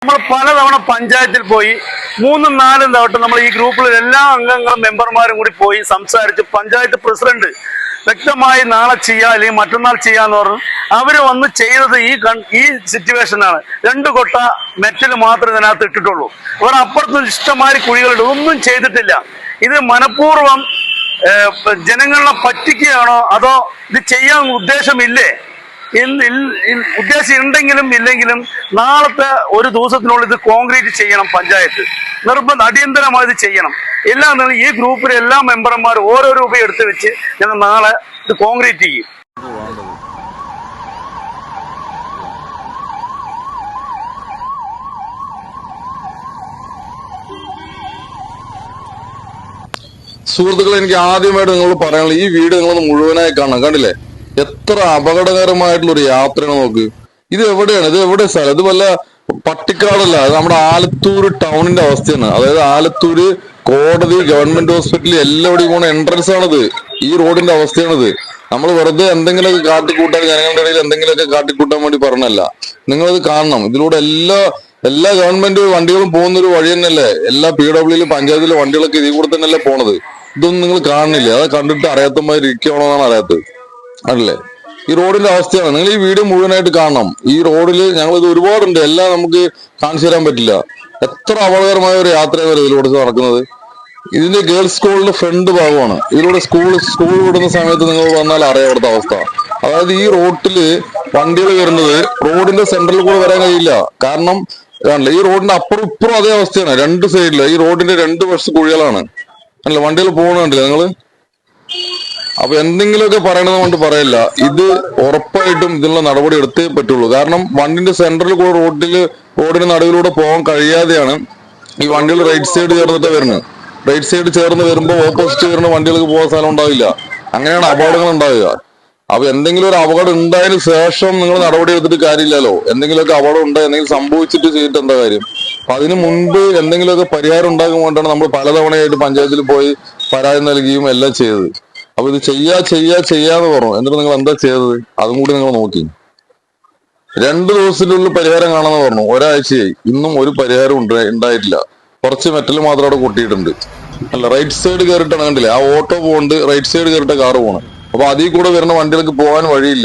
നമ്മൾ പലതവണ പഞ്ചായത്തിൽ പോയി 3-4 തവണ നമ്മൾ ഈ ഗ്രൂപ്പിലെ എല്ലാ അംഗങ്ങളും മെമ്പർമാരും കൂടി പോയി സംസാരിച്ച് പഞ്ചായത്ത് പ്രസിഡന്റ് വ്യക്തമായി നാളെ ചെയ്യാം അല്ലെങ്കിൽ മറ്റന്നാൾ ചെയ്യാന്ന് പറഞ്ഞു. അവര് വന്ന് ചെയ്തത് ഈ സിറ്റുവേഷനാണ്. 2 കൊട്ട മെറ്റൽ മാത്രമേ ഇതിനകത്ത് ഇട്ടിട്ടുള്ളൂ. അവർ അപ്പുറത്ത് ഇഷ്ടമാതിരി കുഴികളുണ്ട്, ഒന്നും ചെയ്തിട്ടില്ല. ഇത് മനഃപൂർവ്വം ജനങ്ങളെ പറ്റിക്കുകയാണോ അതോ ഇത് ചെയ്യാൻ ഉദ്ദേശമില്ലേ? ഉദ്ദേശം ഉണ്ടെങ്കിലും ഇല്ലെങ്കിലും നാളത്തെ ഒരു ദിവസത്തിനുള്ളിൽ ഇത് കോൺക്രീറ്റ് ചെയ്യണം. പഞ്ചായത്ത് അടിയന്തരമായി ഇത് ചെയ്യണം. ഈ ഗ്രൂപ്പിലെ എല്ലാ മെമ്പർമാരും ഓരോ രൂപ എടുത്ത് വെച്ച് ഞങ്ങൾ നാളെ ഇത് കോൺക്രീറ്റ് ചെയ്യും. സുഹൃത്തുക്കളെ, എനിക്ക് ആദ്യമായിട്ട് നിങ്ങളോട് പറയാനുള്ള ഈ വീഡിയോ നിങ്ങളൊന്ന് മുഴുവനായി കാണാം. കണ്ടില്ലേ എത്ര അപകടകരമായിട്ടുള്ള ഒരു യാത്രയാണ് നോക്ക്. ഇത് എവിടെയാണ്? ഇത് എവിടെ സ്ഥലം? ഇത് വല്ല പട്ടിക്കാടല്ല, അത് നമ്മുടെ ആലത്തൂർ ടൗണിന്റെ അവസ്ഥയാണ്. അതായത് ആലത്തൂര് കോടതി, ഗവൺമെന്റ് ഹോസ്പിറ്റൽ എല്ലാവിടെയും പോണ എൻട്രൻസ് ആണിത്. ഈ റോഡിന്റെ അവസ്ഥയാണിത്. നമ്മൾ വെറുതെ എന്തെങ്കിലുമൊക്കെ കാട്ടിക്കൂട്ടാൻ, ജനങ്ങളുടെ ഇടയിൽ എന്തെങ്കിലുമൊക്കെ കാട്ടിക്കൂട്ടാൻ വേണ്ടി പറഞ്ഞല്ല. നിങ്ങളിത് കാണണം. ഇതിലൂടെ എല്ലാ ഗവൺമെന്റ് വണ്ടികളും പോകുന്ന ഒരു വഴി തന്നെയല്ലേ. എല്ലാ PWയിലും പഞ്ചായത്തിലെ വണ്ടികളൊക്കെ ഇതിൽ കൂടെ തന്നെയല്ലേ പോണത്. ഇതൊന്നും നിങ്ങൾ കാണുന്നില്ല. അത് കണ്ടിട്ട് അറിയാത്തമാതിരി ഇരിക്കണമെന്നാണ് അറിയാത്തത്. അല്ലേ? ഈ റോഡിന്റെ അവസ്ഥയാണ്. നിങ്ങൾ ഈ വീഡിയോ മുഴുവനായിട്ട് കാണണം. ഈ റോഡിൽ ഞങ്ങളിത് ഒരുപാടുണ്ട്, എല്ലാം നമുക്ക് കാണിച്ചു തരാൻ പറ്റില്ല. എത്ര അപകടകരമായ ഒരു യാത്രയാണ് ഇതിലൂടെ നടക്കുന്നത്. ഇതിന്റെ ഗേൾസ് സ്കൂളിന്റെ ഫ്രണ്ട് ഭാഗമാണ്. ഇതിലൂടെ സ്കൂൾ വിടുന്ന സമയത്ത് നിങ്ങൾ വന്നാൽ അറിയാം അവിടുത്തെ അവസ്ഥ. അതായത് ഈ റോട്ടില് വണ്ടികൾ വരുന്നത് റോഡിന്റെ സെന്ററിൽ കൂടെ വരാൻ കഴിയില്ല. കാരണം ഈ റോഡിന്റെ അപ്പുറം ഇപ്പുറം അതേ അവസ്ഥയാണ്. 2 സൈഡില് ഈ റോഡിന്റെ 2 വശത്ത് കുഴികളാണ്. അല്ല, വണ്ടികൾ പോകുന്നുണ്ടല്ലേ നിങ്ങള്. അപ്പൊ എന്തെങ്കിലുമൊക്കെ പറയണത് കൊണ്ട് പറയില്ല. ഇത് ഉറപ്പായിട്ടും ഇതിനുള്ള നടപടി എടുത്തേ പറ്റുള്ളൂ. കാരണം വണ്ടിന്റെ സെന്ററിൽ കൂടെ റോഡിന് നടുവിലൂടെ പോകാൻ കഴിയാതെയാണ് ഈ വണ്ടികൾ റൈറ്റ് സൈഡ് ചേർന്നിട്ട് വരുന്നത്. റൈറ്റ് സൈഡ് ചേർന്ന് വരുമ്പോൾ ഓപ്പോസിറ്റ് വരുന്ന വണ്ടികൾക്ക് പോകാൻ സ്ഥലം ഉണ്ടാവില്ല. അങ്ങനെയാണ് അപകടങ്ങൾ ഉണ്ടാവുക. അപ്പൊ എന്തെങ്കിലും ഒരു അപകടം ഉണ്ടായതിനു ശേഷം നിങ്ങൾ നടപടി എടുത്തിട്ട് കാര്യമില്ലല്ലോ. എന്തെങ്കിലുമൊക്കെ അപകടം ഉണ്ടായി, എന്തെങ്കിലും സംഭവിച്ചിട്ട് ചെയ്തിട്ട് എന്താ കാര്യം? അപ്പൊ അതിന് മുൻപ് എന്തെങ്കിലുമൊക്കെ പരിഹാരം ഉണ്ടാകും കൊണ്ടാണ് നമ്മൾ പലതവണയായിട്ട് പഞ്ചായത്തിൽ പോയി പരാതി നൽകിയും എല്ലാം ചെയ്തത്. അപ്പൊ ഇത് ചെയ്യാന്ന് പറഞ്ഞു. എന്നിട്ട് നിങ്ങൾ എന്താ ചെയ്തത്? അതും കൂടി നിങ്ങൾ നോക്കി. 2 ദിവസത്തിനുള്ളിൽ പരിഹാരം കാണാന്ന് പറഞ്ഞു. ഒരാഴ്ചയായി, ഇന്നും ഒരു പരിഹാരം ഉണ്ടായിട്ടില്ല. കുറച്ച് മെറ്റൽ മാത്രം അവിടെ കൊട്ടിയിട്ടുണ്ട്. അല്ല, റൈറ്റ് സൈഡ് കയറിയിട്ടാണ്, കണ്ടില്ലേ ആ ഓട്ടോ പോകുന്നുണ്ട്, റൈറ്റ് സൈഡ് കയറിയിട്ട കാറ് പോകണം. അപ്പൊ അതിൽ കൂടെ വരുന്ന വണ്ടികൾക്ക് പോകാൻ വഴിയില്ല.